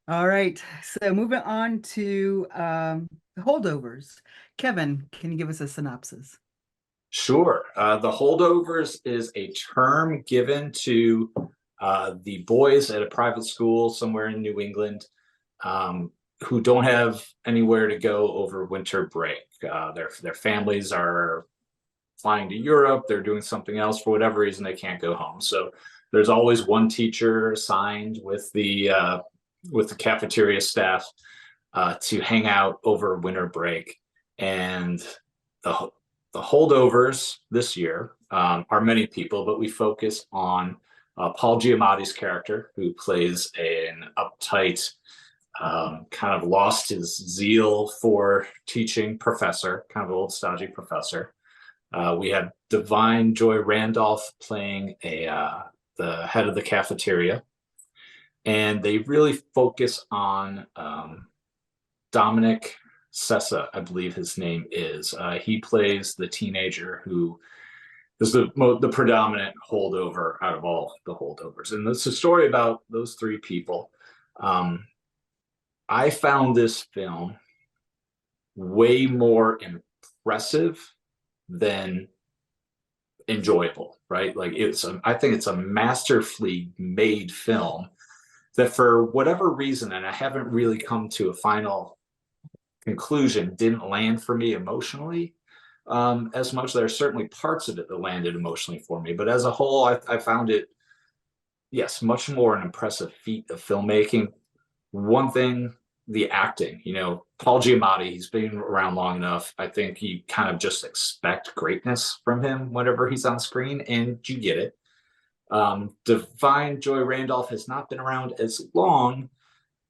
All right. So moving on to the Holdovers. Kevin, can you give us a synopsis? Sure. The holdovers is a term given to the boys at a private school somewhere in New England um, who don't have anywhere to go over winter break. Their families are flying to Europe. They're doing something else for whatever reason. They can't go home. So there's always one teacher assigned with the cafeteria staff to hang out over winter break. And the the holdovers this year are many people, but we focus on Paul Giamatti's character, who plays an uptight, kind of lost his zeal for teaching professor, kind of old stodgy professor. We have Divine Joy Randolph playing the head of the cafeteria, and they really focus on Dominic Sessa, I believe his name is. He plays the teenager who is the predominant holdover out of all the holdovers, and it's a story about those three people. Um, I found this film way more impressive than enjoyable, right? Like I think it's a masterfully made film that for whatever reason, and I haven't really come to a final conclusion, didn't land for me emotionally as much. There are certainly parts of it that landed emotionally for me, but as a whole, I found it, yes, much more an impressive feat of filmmaking. One thing, the acting, Paul Giamatti, he's been around long enough. I think you kind of just expect greatness from him whenever he's on screen, and you get it. Divine Joy Randolph has not been around as long,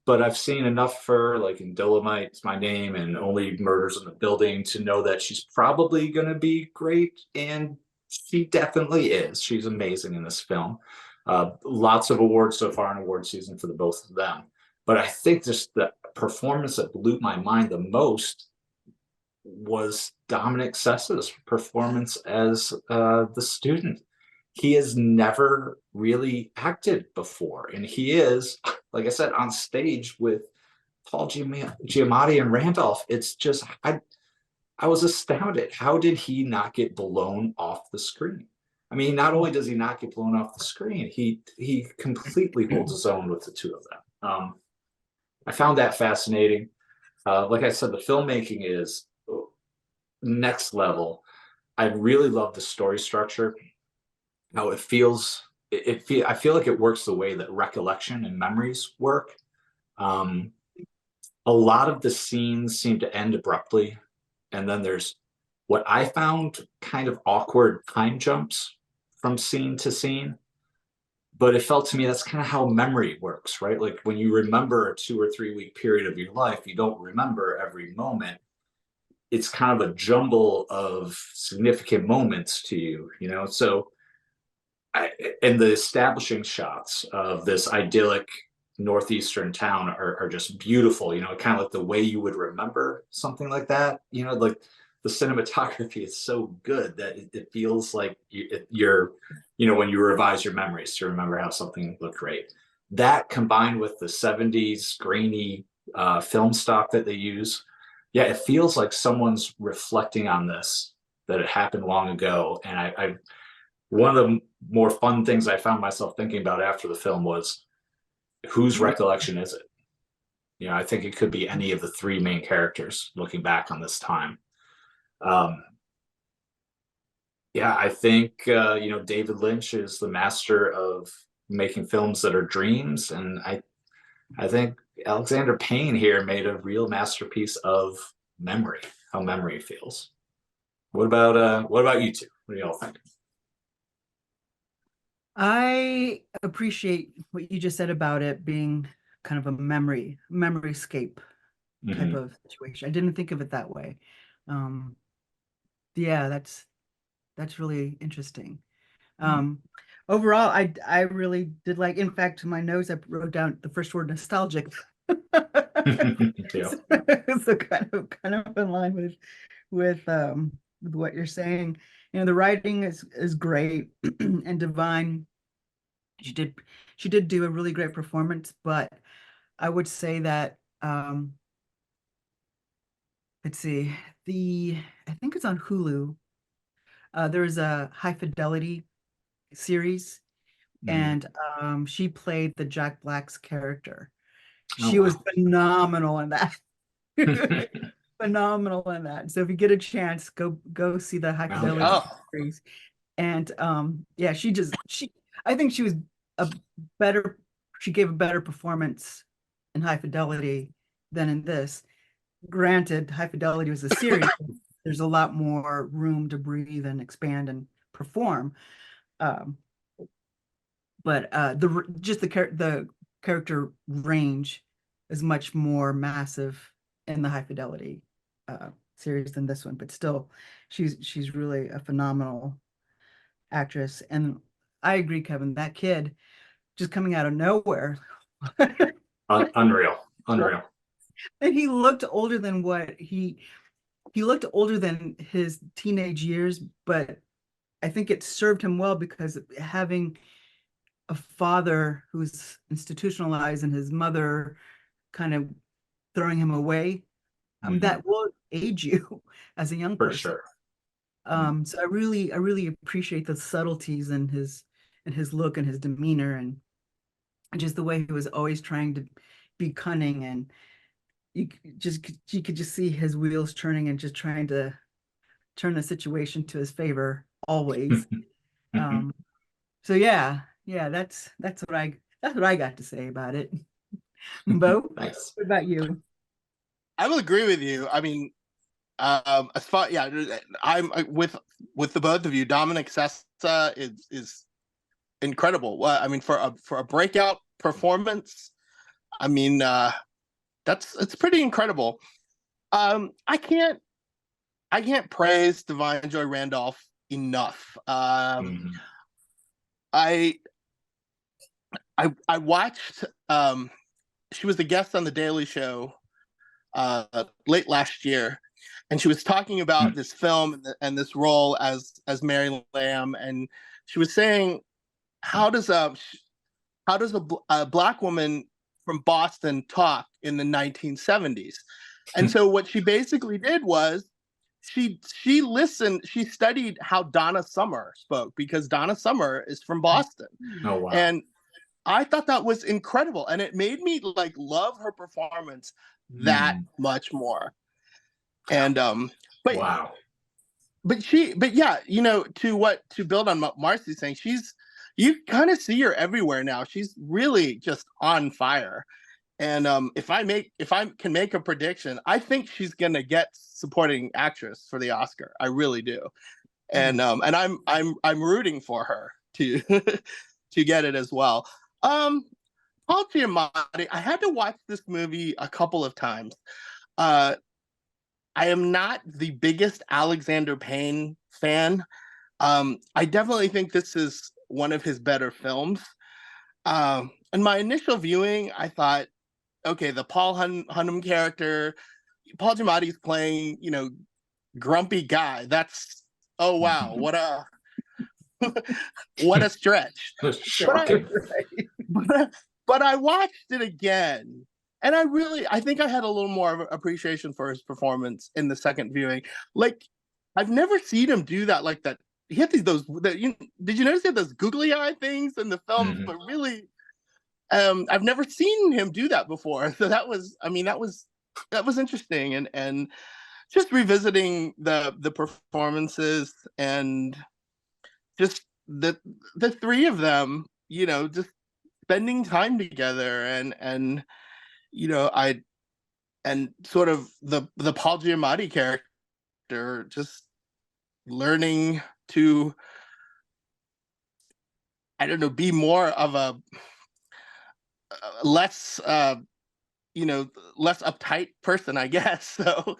but I've seen enough for like in Dolomite, My Name, and Only Murders in the Building to know that she's probably going to be great, and she definitely is. She's amazing in this film. Lots of awards so far in award season for the both of them. But I think just the performance that blew my mind the most was Dominic Sessa's performance as the student. He has never really acted before, and he is, like I said, on stage with Paul Giamatti and Randolph. It's just I was astounded. How did he not get blown off the screen? I mean, not only does he not get blown off the screen, he completely holds his own with the two of them. I found that fascinating. Like I said, the filmmaking is next level. I really love the story structure. How it feels. I feel like it works the way that recollection and memories work. Um, a lot of the scenes seem to end abruptly, and then there's what I found kind of awkward time jumps from scene to scene. But it felt to me that's kind of how memory works, right? Like when you remember a 2 or 3 week period of your life, you don't remember every moment. It's kind of a jumble of significant moments to you. So and the establishing shots of this idyllic northeastern town are just beautiful. Kind of like the way you would remember something like that. Like the cinematography is so good that it feels like you're, when you revise your memories to remember how something looked great. That combined with the 70s grainy film stock that they use, yeah, it feels like someone's reflecting on this, that it happened long ago. And I one of the more fun things I found myself thinking about after the film was whose recollection is it? I think it could be any of the three main characters looking back on this time. Um, yeah, I think David Lynch is the master of making films that are dreams, and I think Alexander Payne here made a real masterpiece of memory, how memory feels. What about you two? What do y'all think? I appreciate what you just said about it being kind of a memoryscape type Mm-hmm. of situation. I didn't think of it that way. Um, yeah, that's really interesting. Um, Overall, I really did like. In fact, in my notes, I wrote down the first word, nostalgic. Yeah. So kind of in line with what you're saying. The writing is great and Divine. She did she did do a really great performance, but I would say that let's see, the I think it's on Hulu. There's a High Fidelity series, Mm. and she played the Jack Black's character. Oh She was wow. phenomenal in that. Phenomenal in that. So if you get a chance, go see the High Oh Fidelity yeah. Oh, series. And yeah, she I think she was a better she gave a better performance in High Fidelity than in this. Granted, High Fidelity was a series. There's a lot more room to breathe and expand and perform. Um, but the character range is much more massive in the High Fidelity series than this one. But still, she's really a phenomenal actress. And I agree, Kevin, that kid just coming out of nowhere. Unreal. Unreal. And he looked older than he looked older than his teenage years, but I think it served him well because having a father who's institutionalized and his mother kind of throwing him away, Mhm. that will age you as a young For person. sure. Mhm. So I really appreciate the subtleties in his look and his demeanor and just the way he was always trying to be cunning, and you could just see his wheels turning and just trying to turn the situation to his favor always. Um, so yeah, that's what I got to say about it. Bo, Nice. what about you? I will agree with you. I mean, as far yeah, I'm with the both of you. Dominic Sessa is incredible. Well, I mean, for a breakout performance, I mean, it's pretty incredible. I can't praise Divine Joy Randolph enough. Mhm. I I watched. She was a guest on the Daily Show late last year, and she was talking about Mm. this film and this role as Mary Lamb, and she was saying, how does a black woman from Boston talk in the 1970s? And so what she basically did was she listened, she studied how Donna Summer spoke, because Donna Summer is from Boston. Oh wow. And I thought that was incredible, and it made me like love her performance that Mm. much more. And but Wow. but yeah, to build on what Marcy's saying, you kind of see her everywhere now. She's really just on fire. And if I can make a prediction, I think she's gonna get supporting actress for the Oscar. I really do. And I'm rooting for her to to get it as well. Um, Paul Giamatti, I had to watch this movie a couple of times. Uh, I am not the biggest Alexander Payne fan. I definitely think this is one of his better films. In my initial viewing, I thought, okay, the Paul Hunnam character, Paul Giamatti's playing, grumpy guy. That's, oh wow, what a stretch. That's But I shocking. but I watched it again, and I think I had a little more of an appreciation for his performance in the second viewing. Like, I've never seen him do that like that. He had did you notice he had those googly eye things in the film? Mhm. But really, I've never seen him do that before. So that was interesting, and just revisiting the performances, and just the three of them, just spending time together, I and sort of the Paul Giamatti character just learning to, I don't know, be more of a less less uptight person, I guess. So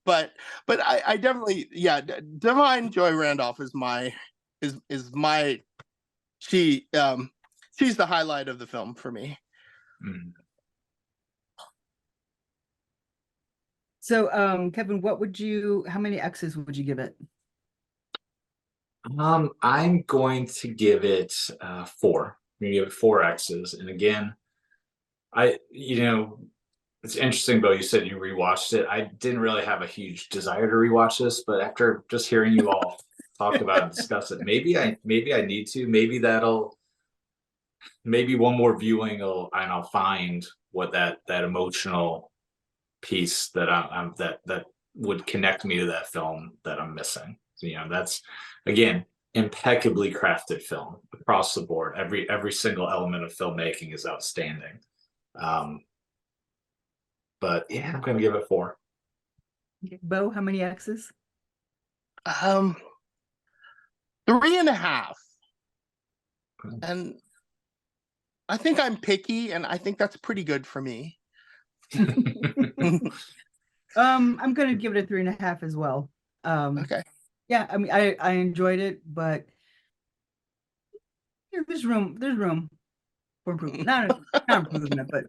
but I definitely, yeah, Divine Joy Randolph is my she she's the highlight of the film for me. Mhm. So, Kevin, how many X's would you give it? I'm going to give it 4. I'm gonna give it 4 X's. And again, You know, it's interesting, Bo. You said you rewatched it. I didn't really have a huge desire to rewatch this, but after just hearing you all talk about and discuss it, maybe I need to. Maybe one more viewing and I'll find what that emotional piece that I'm that would connect me to that film that I'm missing. So, you know, that's again impeccably crafted film across the board. Every single element of filmmaking is outstanding. Um, but yeah, I'm gonna give it 4. Bo, how many X's? 3.5. And I think I'm picky, and I think that's pretty good for me. I'm gonna give it a 3.5 as well. Okay. Yeah, I mean, I enjoyed it, but there's room for improvement. Not improvement, but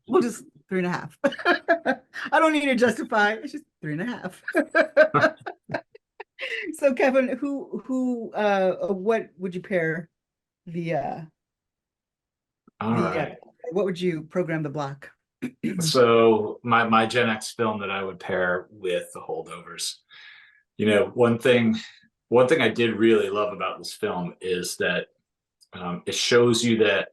we'll just 3.5. I don't need to justify. It's just 3.5. So Kevin, what would you pair the All right. what would you program the block? So my Gen X film that I would pair with The Holdovers. You know, one thing I did really love about this film is that it shows you that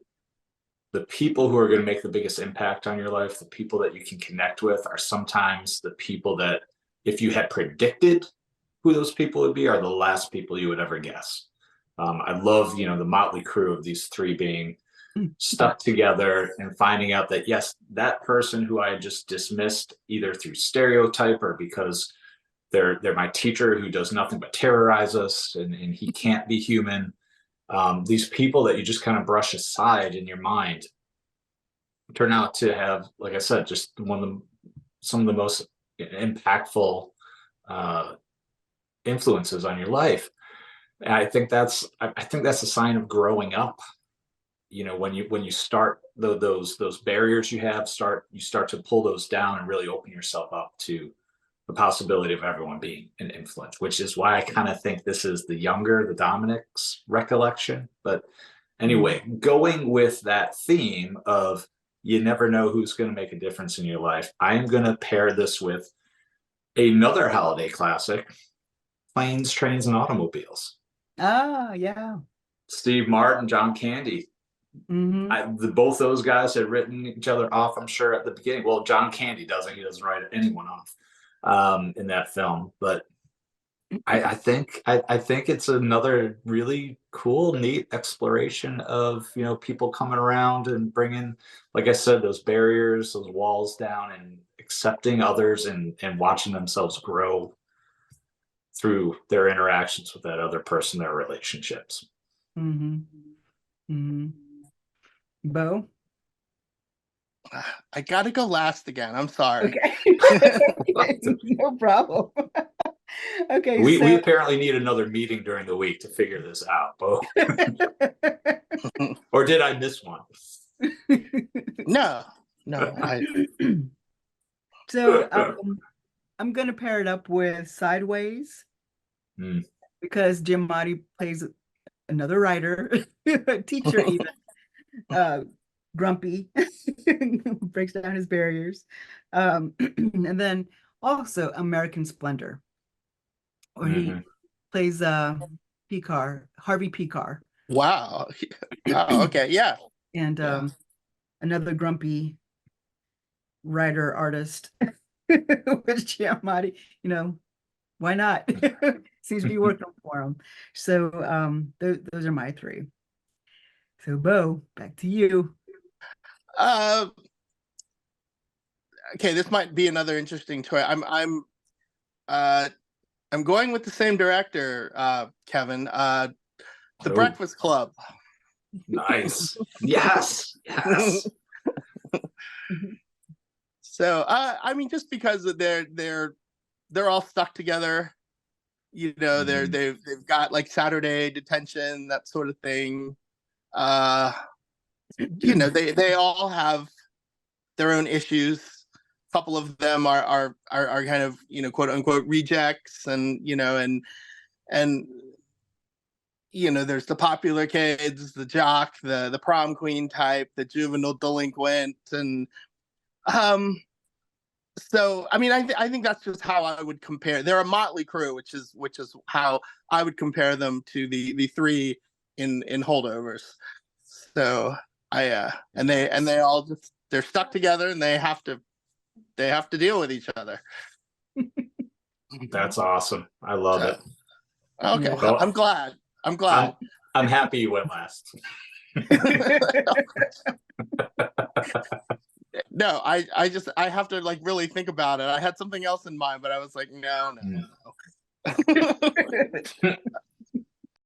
the people who are going to make the biggest impact on your life, the people that you can connect with, are sometimes the people that, if you had predicted who those people would be, are the last people you would ever guess. I love, the motley crew of these three being stuck together and finding out that, yes, that person who I just dismissed either through stereotype or because they're my teacher who does nothing but terrorize us and he can't be human. These people that you just kind of brush aside in your mind turn out to have, like I said, just some of the most impactful influences on your life. And I think that's a sign of growing up. When you start those barriers you start to pull those down and really open yourself up to the possibility of everyone being an influence, which is why I kind of think this is the Dominic's recollection. But anyway, going with that theme of you never know who's going to make a difference in your life, I'm going to pair this with another holiday classic, Planes, Trains, and Automobiles. Ah, yeah. Steve Martin, John Candy. Both those guys had written each other off, I'm sure, at the beginning. Well, John Candy doesn't. He doesn't write anyone off in that film. But I think it's another really cool, neat exploration of people coming around and bringing, like I said, those barriers, those walls down, and accepting others and watching themselves grow through their interactions with that other person, their relationships. Bo? I gotta go last again. I'm sorry. Okay. No problem. Okay. We apparently need another meeting during the week to figure this out, Bo. Or did I miss one? No. So I'm gonna pair it up with Sideways because Jim Motti plays another writer, a teacher even, grumpy, breaks down his barriers. And then also American Splendor, where he plays Harvey Picar. Wow. Oh, okay. Yeah. And another grumpy writer artist with Giamatti, why not? Seems to be working for him. So those are my three. So Bo, back to you. Okay, this might be another interesting choice. I'm going with the same director, Kevin. The Breakfast Club. Nice. Yes. So I mean, just because they're all stuck together, they've got like Saturday detention, that sort of thing. They all have their own issues. A couple of them are kind of quote unquote rejects, and you know, there's the popular kids, the jock, the prom queen type, the juvenile delinquent, and so I mean, I think that's just how I would compare. They're a motley crew, which is how I would compare them to the three in Holdovers. So and they all just they're stuck together and they have to deal with each other. That's awesome. I love it. Okay, Yeah. well, I'm glad. I'm happy you went last. No, I have to like really think about it. I had something else in mind, but I was like, no.